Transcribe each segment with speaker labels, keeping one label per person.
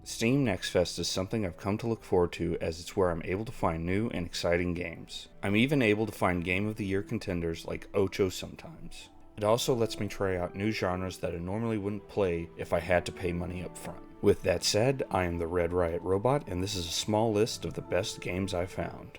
Speaker 1: Steam Next Fest is something I've come to look forward to as it's where I'm able to find new and exciting games. I'm even able to find Game of the Year contenders like Ocho sometimes. It also lets me try out new genres that I normally wouldn't play if I had to pay money up front. With that said, I am the Red Riot Robot, and this is a small list of the best games I've found.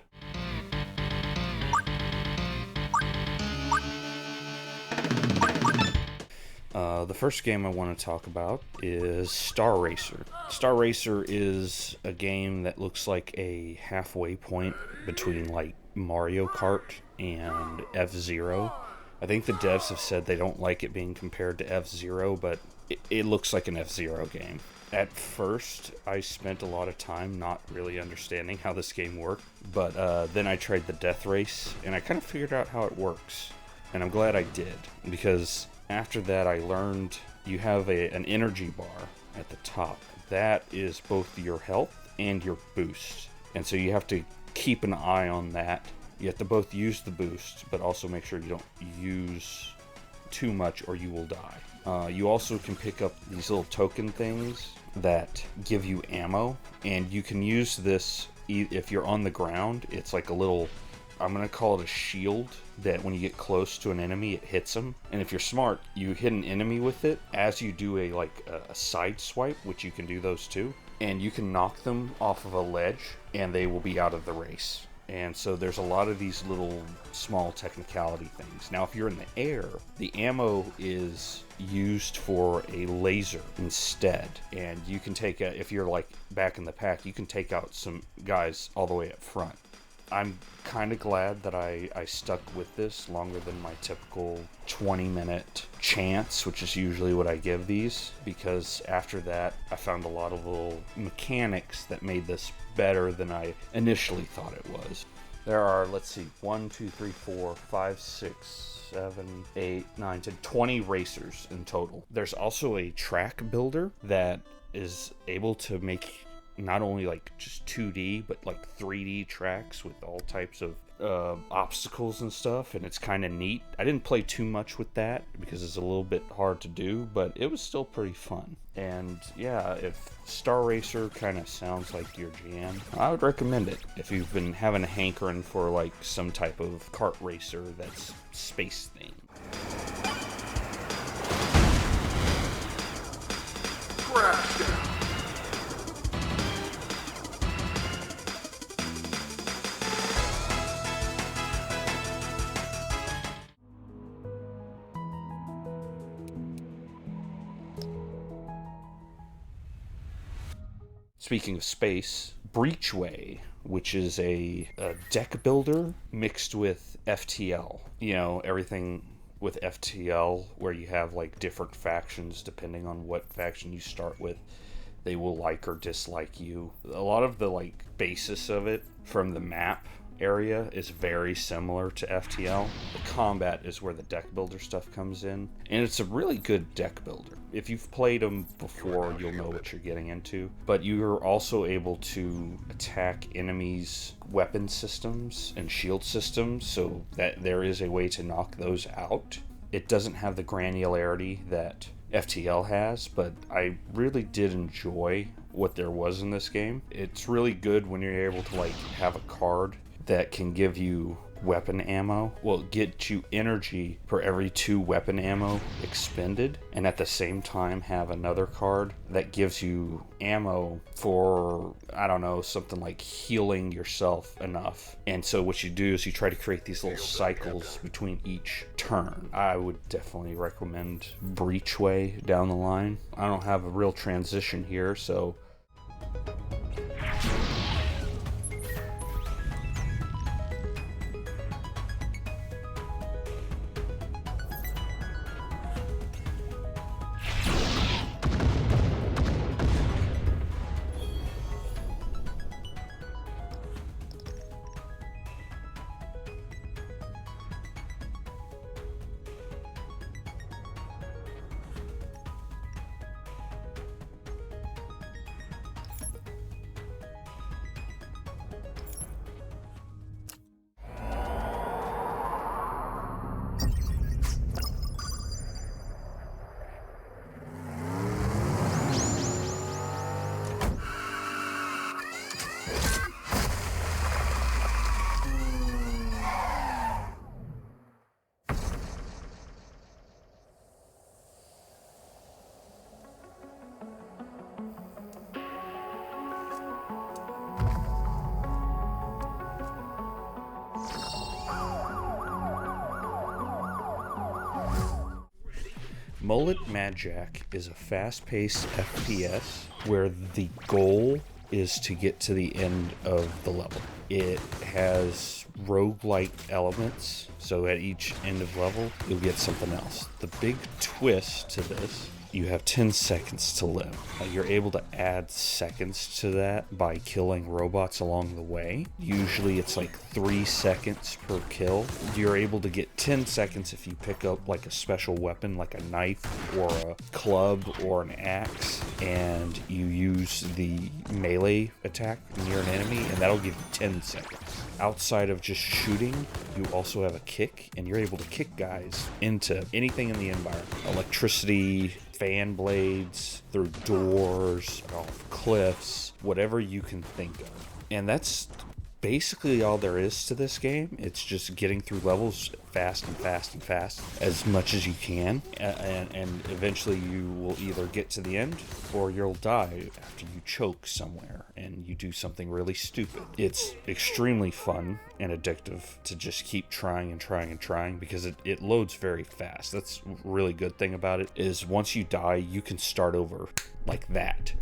Speaker 1: The first game I want to talk about is Star Racer. Star Racer is a game that looks like a halfway point between like Mario Kart and F-Zero. I think the devs have said they don't like it being compared to F-Zero, but it looks like an F-Zero game. At first, I spent a lot of time not really understanding how this game worked, but then I tried the Death Race, and I kind of figured out how it works. And I'm glad I did, because after that I learned you have an energy bar at the top. That is both your health and your boost. And so you have to keep an eye on that. You have to both use the boost, but also make sure you don't use too much or you will die. You also can pick up these little token things that give you ammo, and you can use this if you're on the ground. It's like a little, I'm going to call it a shield, that when you get close to an enemy, it hits them. And if you're smart, you hit an enemy with it as you do a side swipe, which you can do those too. And you can knock them off of a ledge, and they will be out of the race. And so there's a lot of these little small technicality things. Now, if you're in the air, the ammo is used for a laser instead. And you can take if you're like back in the pack, you can take out some guys all the way up front. I'm kind of glad that I stuck with this longer than my typical 20-minute chance, which is usually what I give these, because after that I found a lot of little mechanics that made this better than I initially thought it was. There are, let's see, 1, 2, 3, 4, 5, 6, 7, 8, 9, 10, 20 racers in total. There's also a track builder that is able to make not only like just 2D, but like 3D tracks with all types of obstacles and stuff, and it's kind of neat. I didn't play too much with that because it's a little bit hard to do, but it was still pretty fun. And yeah, if Star Racer kind of sounds like your jam, I would recommend it if you've been having a hankering for like some type of kart racer that's space themed.
Speaker 2: Crashdown.
Speaker 1: Speaking of space, Breachway, which is a deck builder mixed with FTL. You know, everything with FTL where you have like different factions depending on what faction you start with. They will like or dislike you. A lot of the like basis of it from the map area is very similar to FTL. The combat is where the deck builder stuff comes in, and it's a really good deck builder. If you've played them before, you'll know what you're getting into, but you're also able to attack enemies' weapon systems and shield systems, so that there is a way to knock those out. It doesn't have the granularity that FTL has, but I really did enjoy what there was in this game. It's really good when you're able to like have a card that can give you weapon ammo. Well, get you energy for every 2 weapon ammo expended, and at the same time have another card that gives you ammo for, I don't know, something like healing yourself enough. And so what you do is you try to create these little cycles between each turn. I would definitely recommend Breachway down the line. I don't have a real transition here, so Mullet Mad Jack is a fast-paced FPS where the goal is to get to the end of the level. It has roguelike elements, so at each end of level, you'll get something else. The big twist to this, you have 10 seconds to live. You're able to add seconds to that by killing robots along the way. Usually it's like 3 seconds per kill. You're able to get 10 seconds if you pick up like a special weapon, like a knife or a club or an axe, and you use the melee attack near an enemy, and that'll give you 10 seconds. Outside of just shooting, you also have a kick, and you're able to kick guys into anything in the environment. Electricity, fan blades, through doors, off cliffs, whatever you can think of. And that's basically all there is to this game. It's just getting through levels fast and fast and fast as much as you can, and eventually you will either get to the end or you'll die after you choke somewhere and you do something really stupid. It's extremely fun and addictive to just keep trying and trying and trying, because it loads very fast. That's a really good thing about it, is once you die you can start over like that.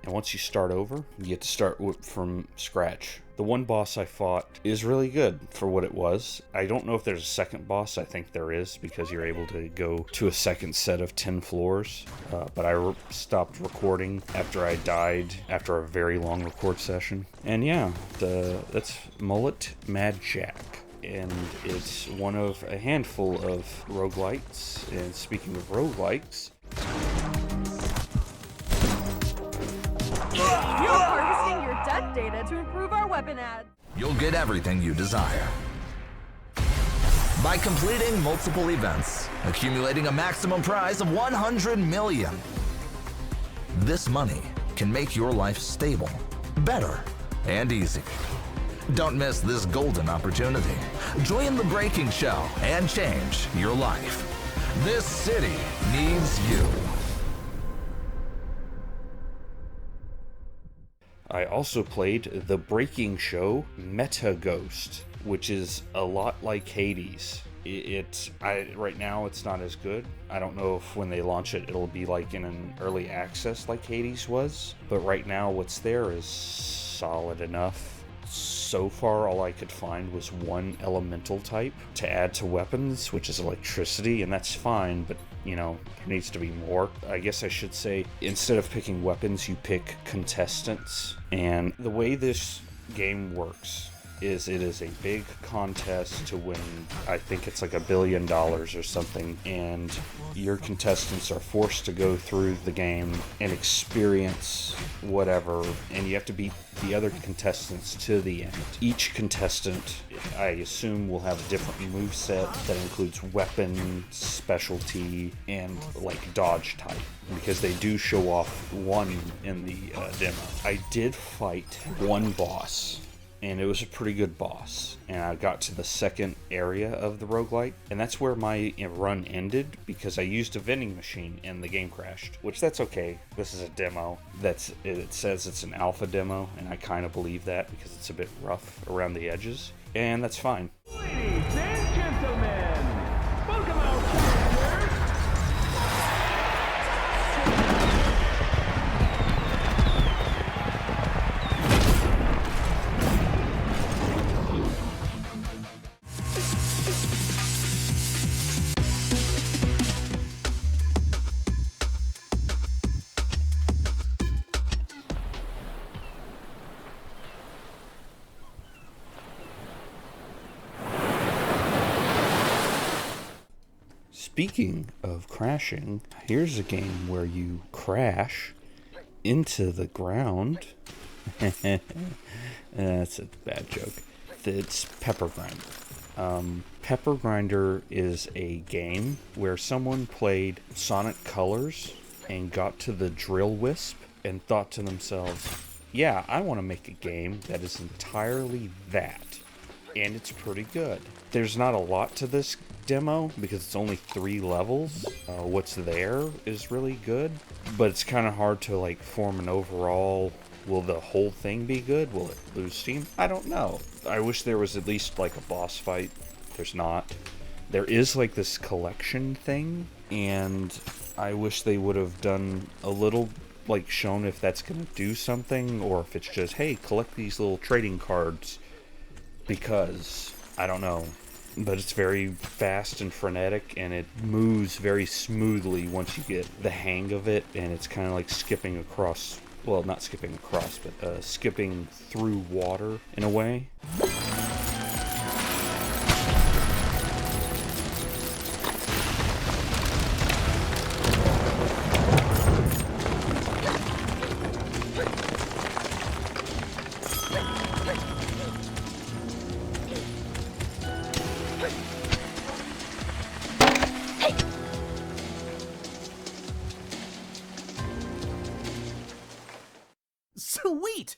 Speaker 1: And once you start over, you get to start from scratch. The one boss I fought is really good for what it was. I don't know if there's a second boss. I think there is, because you're able to go to a second set of 10 floors. But I stopped recording after I died after a very long record session. And yeah, that's Mullet Mad Jack. And it's one of a handful of roguelites. And speaking of roguelites,
Speaker 3: You're harvesting your death data to improve our weapon ads.
Speaker 4: You'll get everything you desire by completing multiple events, accumulating a maximum prize of 100 million. This money can make your life stable, better, and easy. Don't miss this golden opportunity. Join the Breaking Show and change your life. This city needs you.
Speaker 1: I also played The Breaking Show Meta Ghost, which is a lot like Hades. Right now it's not as good. I don't know if when they launch it, it'll be like in an early access like Hades was. But right now what's there is solid enough. So far, all I could find was one elemental type to add to weapons, which is electricity, and that's fine, but you know, there needs to be more. I guess I should say, instead of picking weapons, you pick contestants. And the way this game works is it is a big contest to win. I think it's like $1 billion or something, and your contestants are forced to go through the game and experience whatever, and you have to beat the other contestants to the end. Each contestant, I assume, will have a different moveset that includes weapon, specialty, and like dodge type, because they do show off one in the demo. I did fight one boss, and it was a pretty good boss, and I got to the second area of the roguelite, and that's where my run ended, because I used a vending machine and the game crashed, which that's okay. This is a demo. It says it's an alpha demo, and I kind of believe that because it's a bit rough around the edges, and that's fine.
Speaker 5: Ladies and gentlemen, welcome our characters.
Speaker 1: Speaking of crashing, here's a game where you crash into the ground. That's a bad joke. It's Pepper Grinder. Pepper Grinder is a game where someone played Sonic Colors and got to the Drill Wisp and thought to themselves, yeah, I want to make a game that is entirely that. And it's pretty good. There's not a lot to this demo because it's only 3 levels. What's there is really good, but it's kind of hard to like form an overall, will the whole thing be good? Will it lose steam? I don't know. I wish there was at least like a boss fight. There's not. There is like this collection thing, and I wish they would have done a little, like, shown if that's going to do something, or if it's just, hey, collect these little trading cards, because, I don't know. But it's very fast and frenetic, and it moves very smoothly once you get the hang of it, and it's kind of like skipping across, well, not skipping across, but skipping through water in a way.
Speaker 6: Sweet!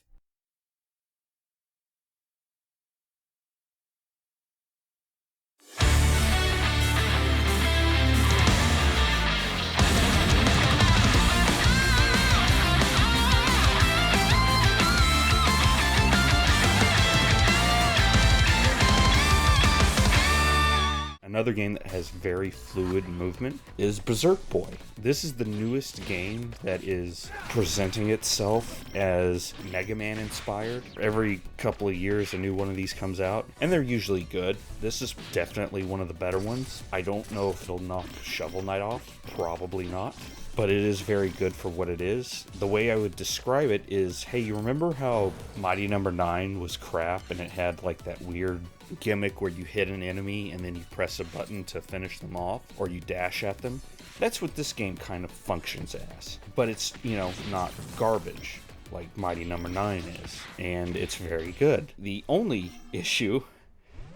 Speaker 1: Another game that has very fluid movement is Berserk Boy. This is the newest game that is presenting itself as Mega Man inspired. Every couple of years a new one of these comes out, and they're usually good. This is definitely one of the better ones. I don't know if it'll knock Shovel Knight off, probably not. But it is very good for what it is. The way I would describe it is, hey, you remember how Mighty Number 9 was crap and it had like that weird gimmick where you hit an enemy and then you press a button to finish them off, or you dash at them? That's what this game kind of functions as. But it's, you know, not garbage like Mighty Number 9 is. And it's very good. The only issue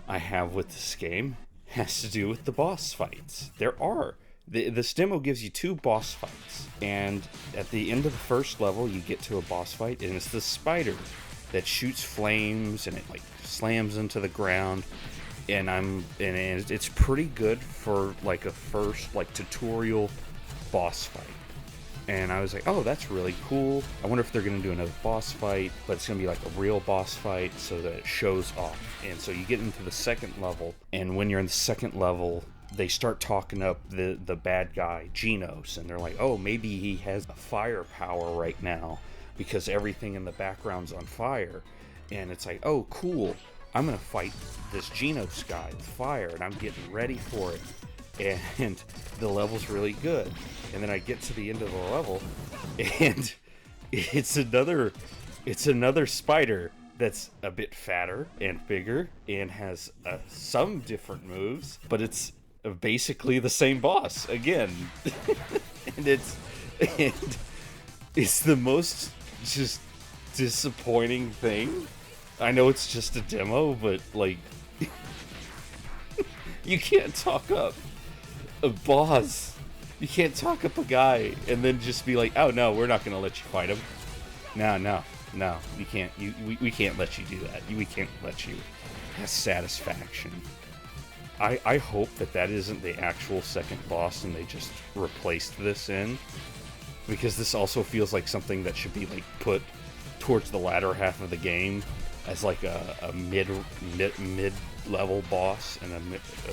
Speaker 1: I have with this game has to do with the boss fights. There are. This demo gives you 2 boss fights, and at the end of the first level you get to a boss fight, and it's the spider that shoots flames and it like slams into the ground, and it's pretty good for like a first like tutorial boss fight. And I was like, oh, that's really cool. I wonder if they're going to do another boss fight, but it's going to be like a real boss fight so that it shows off. And so you get into the second level, and when you're in the second level, they start talking up the bad guy, Genos, and they're like, oh, maybe he has a fire power right now because everything in the background's on fire. And it's like, oh, cool. I'm going to fight this Genos guy with fire, and I'm getting ready for it. And the level's really good. And then I get to the end of the level, and it's another spider that's a bit fatter and bigger and has some different moves, but it's basically the same boss again. and it's the most just disappointing thing. I know it's just a demo, but like you can't talk up a boss. You can't talk up a guy and then just be like, oh no, we're not gonna let you fight him. No, you can't. We can't let you do that. We can't let you have satisfaction. I hope that isn't the actual second boss and they just replaced this in, because this also feels like something that should be like put towards the latter half of the game as like a mid-level boss in a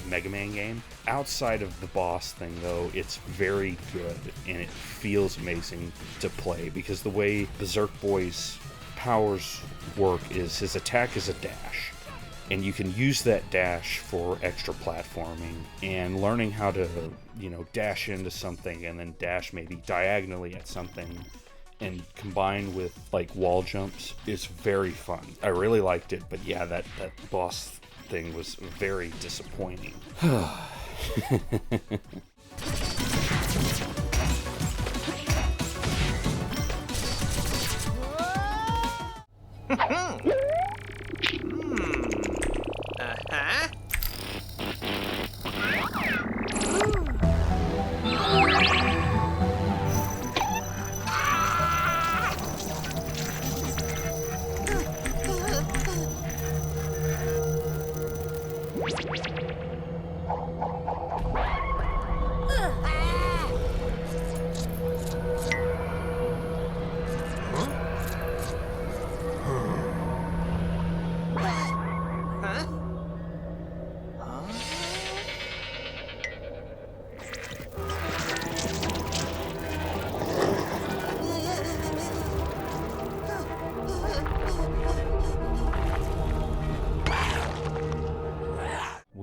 Speaker 1: Mega Man game. Outside of the boss thing though, it's very good and it feels amazing to play, because the way Berserk Boy's powers work is his attack is a dash. And you can use that dash for extra platforming and learning how to, you know, dash into something and then dash maybe diagonally at something, and combined with like wall jumps is very fun. I really liked it, but yeah, that boss thing was very disappointing.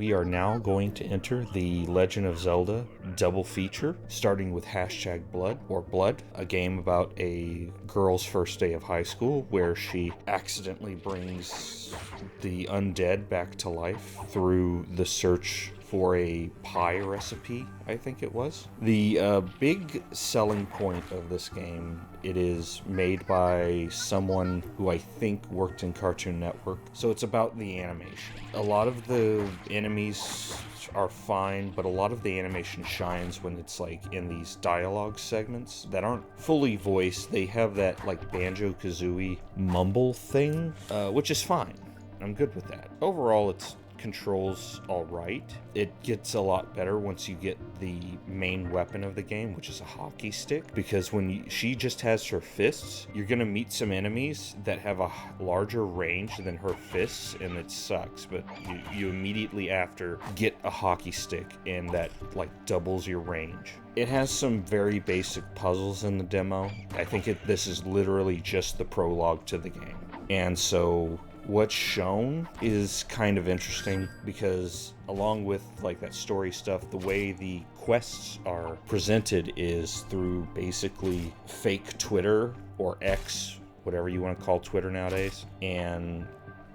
Speaker 1: we are now going to enter the Legend of Zelda double feature, starting with #Blood or Blood, a game about a girl's first day of high school where she accidentally brings the undead back to life through the search for a pie recipe, I think it was. The big selling point of this game, it is made by someone who I think worked in Cartoon Network, so it's about the animation. A lot of the enemies are fine, but a lot of the animation shines when it's like in these dialogue segments that aren't fully voiced. They have that like Banjo-Kazooie mumble thing, which is fine. I'm good with that. Overall, it's controls all right. It gets a lot better once you get the main weapon of the game, which is a hockey stick, because when she just has her fists, you're gonna meet some enemies that have a larger range than her fists, and it sucks. But you immediately after get a hockey stick, and that like doubles your range. It has some very basic puzzles in the demo. I think this is literally just the prologue to the game, and so what's shown is kind of interesting because along with like that story stuff, the way the quests are presented is through basically fake Twitter or X, whatever you want to call Twitter nowadays. And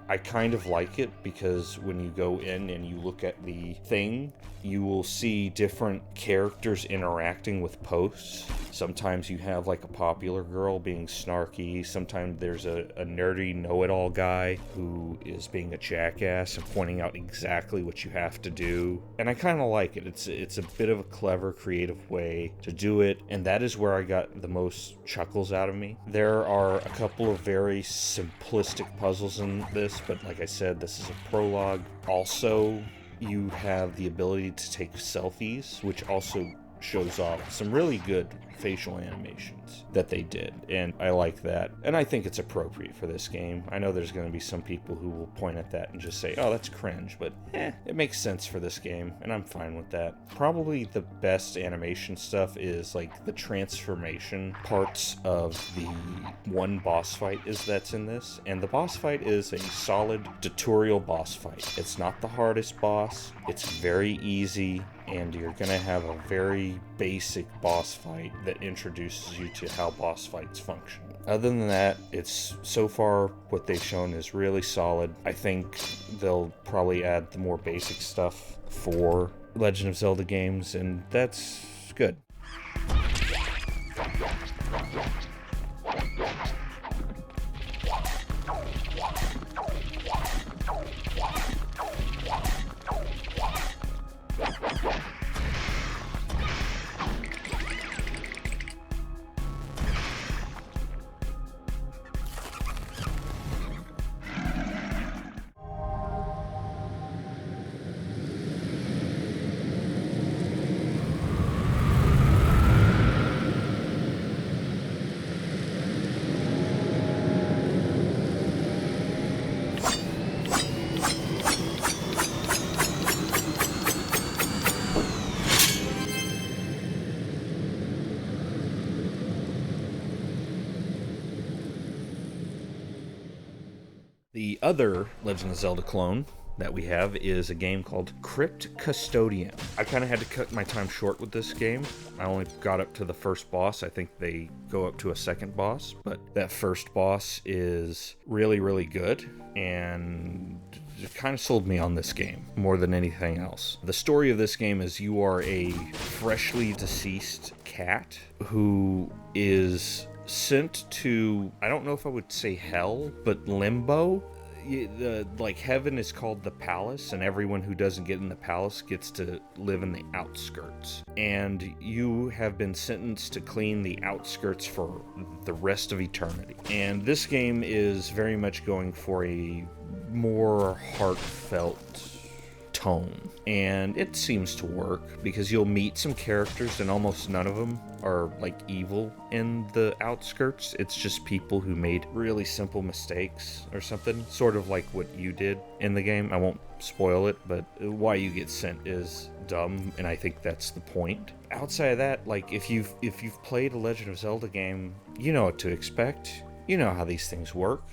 Speaker 1: I kind of like it because when you go in and you look at the thing, you will see different characters interacting with posts. Sometimes you have like a popular girl being snarky. Sometimes there's a nerdy know-it-all guy who is being a jackass and pointing out exactly what you have to do. And I kind of like it. It's a bit of a clever, creative way to do it. And that is where I got the most chuckles out of me. There are a couple of very simplistic puzzles in this, but like I said, this is a prologue. Also, you have the ability to take selfies, which also shows off some really good facial animations that they did, and I like that, and I think it's appropriate for this game. I know there's going to be some people who will point at that and just say, oh, that's cringe, but it makes sense for this game, and I'm fine with that. Probably the best animation stuff is like the transformation parts of the one boss fight that's in this, and the boss fight is a solid tutorial boss fight. It's not the hardest boss, it's very easy, and you're gonna have a very basic boss fight that introduces you to how boss fights function. Other than that, it's so far what they've shown is really solid. I think they'll probably add the more basic stuff for Legend of Zelda games, and that's good. The other Legend of Zelda clone that we have is a game called Crypt Custodian. I kind of had to cut my time short with this game. I only got up to the first boss. I think they go up to a second boss, but that first boss is really, really good, and it kind of sold me on this game more than anything else. The story of this game is you are a freshly deceased cat who is sent to, I don't know if I would say hell, but limbo. Like heaven is called the palace, and everyone who doesn't get in the palace gets to live in the outskirts. And you have been sentenced to clean the outskirts for the rest of eternity. And this game is very much going for a more heartfelt tone, and it seems to work because you'll meet some characters and almost none of them are like evil in the outskirts. It's just people who made really simple mistakes or something, sort of like what you did in the game. I won't spoil it, but why you get sent is dumb, and I think that's the point. Outside of that, like if you've played a Legend of Zelda game, you know what to expect. You know how these things work.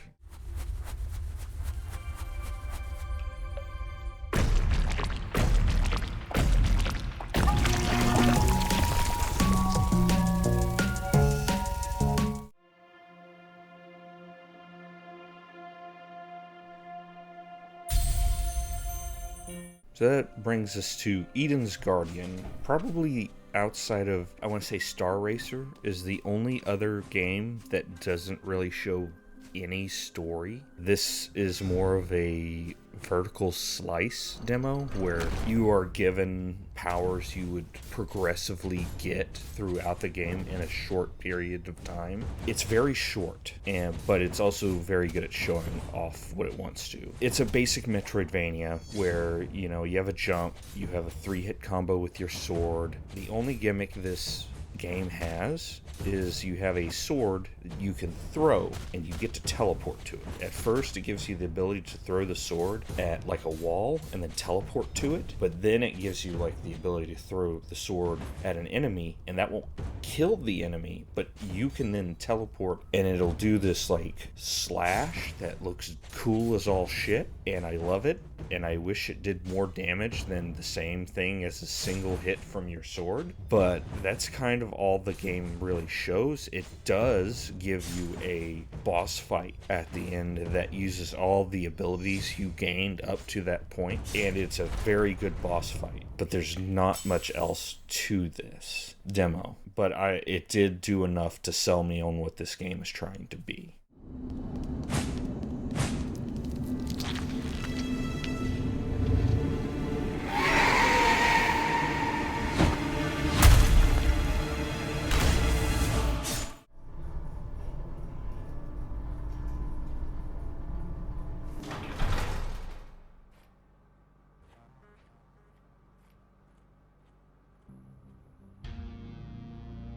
Speaker 1: So that brings us to Eden's Guardian. Probably outside of, I want to say, Star Racer is the only other game that doesn't really show any story. This is more of a vertical slice demo where you are given powers you would progressively get throughout the game in a short period of time. It's very short, but it's also very good at showing off what it wants to. It's a basic Metroidvania where, you know, you have a jump, you have a 3-hit combo with your sword. The only gimmick this game has is you have a sword that you can throw and you get to teleport to it. At first it gives you the ability to throw the sword at like a wall and then teleport to it, but then it gives you like the ability to throw the sword at an enemy, and that won't kill the enemy, but you can then teleport and it'll do this like slash that looks cool as all shit, and I love it, and I wish it did more damage than the same thing as a single hit from your sword, but that's kind of all the game really shows. It does give you a boss fight at the end that uses all the abilities you gained up to that point, and it's a very good boss fight, but there's not much else to this demo. But it did do enough to sell me on what this game is trying to be.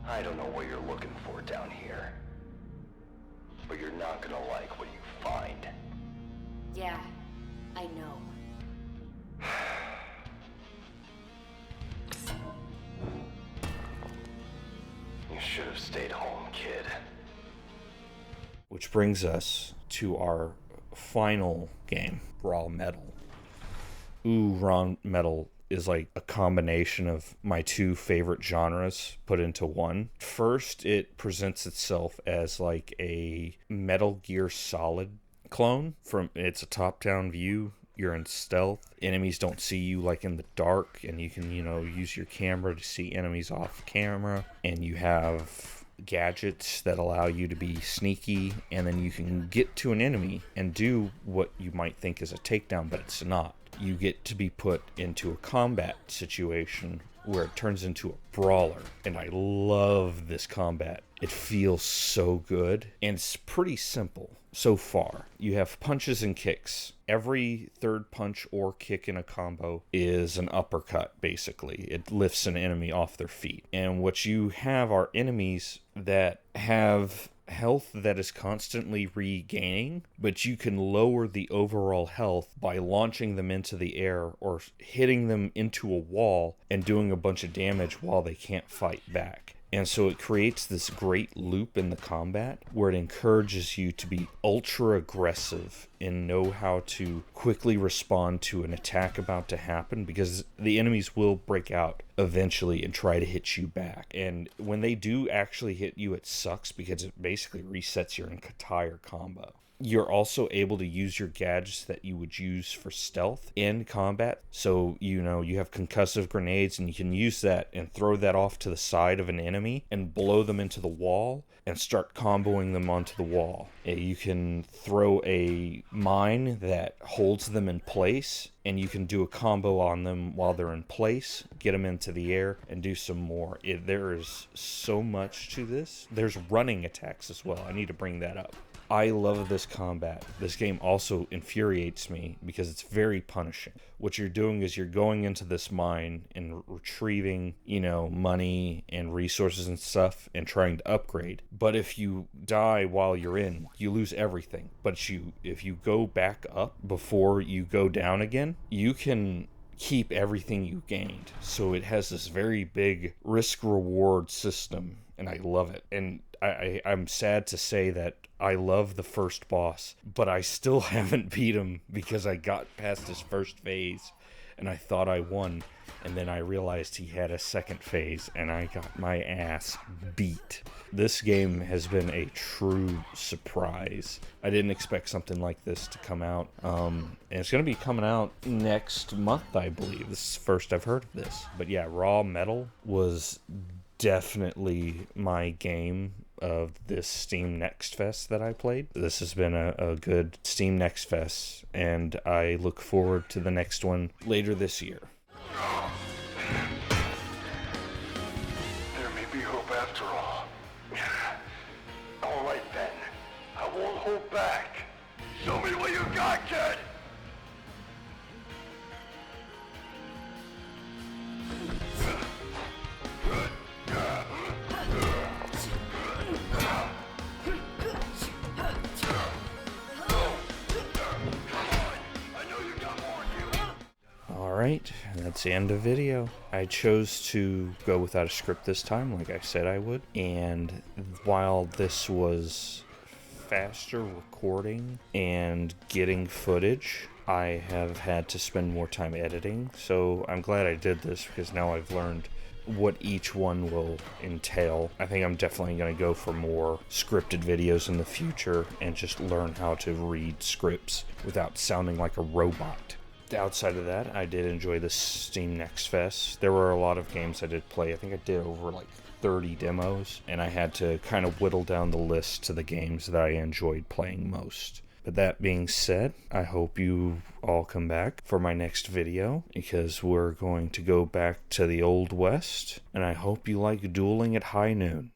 Speaker 6: I don't know what you're looking for down here, but you're not gonna like what you find.
Speaker 7: Yeah, I know.
Speaker 6: You should have stayed home, kid.
Speaker 1: Which brings us to our final game, Raw Metal. Ooh, Raw Metal is like a combination of my two favorite genres put into one. First, it presents itself as like a Metal Gear Solid clone. It's a top-down view. You're in stealth. Enemies don't see you like in the dark, and you can, use your camera to see enemies off camera, and you have gadgets that allow you to be sneaky, and then you can get to an enemy and do what you might think is a takedown, but it's not. You get to be put into a combat situation where it turns into a brawler, and I love this combat. It feels so good, and it's pretty simple so far. You have punches and kicks. Every third punch or kick in a combo is an uppercut, basically. It lifts an enemy off their feet. And what you have are enemies that have health that is constantly regaining, but you can lower the overall health by launching them into the air or hitting them into a wall and doing a bunch of damage while they can't fight back. And so it creates this great loop in the combat where it encourages you to be ultra aggressive and know how to quickly respond to an attack about to happen, because the enemies will break out eventually and try to hit you back. And when they do actually hit you, it sucks because it basically resets your entire combo. You're also able to use your gadgets that you would use for stealth in combat. So, you have concussive grenades, and you can use that and throw that off to the side of an enemy and blow them into the wall and start comboing them onto the wall. You can throw a mine that holds them in place, and you can do a combo on them while they're in place, get them into the air, and do some more. There is so much to this. There's running attacks as well. I need to bring that up. I love this combat. This game also infuriates me because it's very punishing. What you're doing is you're going into this mine and retrieving, money and resources and stuff and trying to upgrade. But if you die while you're in, you lose everything. But if you go back up before you go down again, you can keep everything you gained. So it has this very big risk-reward system, and I love it. And I'm sad to say that I love the first boss, but I still haven't beat him because I got past his first phase and I thought I won, and then I realized he had a second phase, and I got my ass beat. This game has been a true surprise. I didn't expect something like this to come out, and it's going to be coming out next month, I believe. This is the first I've heard of this. But yeah, Raw Metal was definitely my game of this Steam Next Fest that I played. This has been a good Steam Next Fest, and I look forward to the next one later this year.
Speaker 6: There may be hope after all. All right then. I won't hold back. Show me what you got, kid!
Speaker 1: Alright, that's the end of the video. I chose to go without a script this time, like I said I would. And while this was faster recording and getting footage, I have had to spend more time editing. So I'm glad I did this, because now I've learned what each one will entail. I think I'm definitely going to go for more scripted videos in the future and just learn how to read scripts without sounding like a robot. Outside of that, I did enjoy the Steam Next Fest. There were a lot of games I did play. I think I did over like 30 demos, and I had to kind of whittle down the list to the games that I enjoyed playing most. But that being said, I hope you all come back for my next video, because we're going to go back to the Old West, and I hope you like dueling at high noon.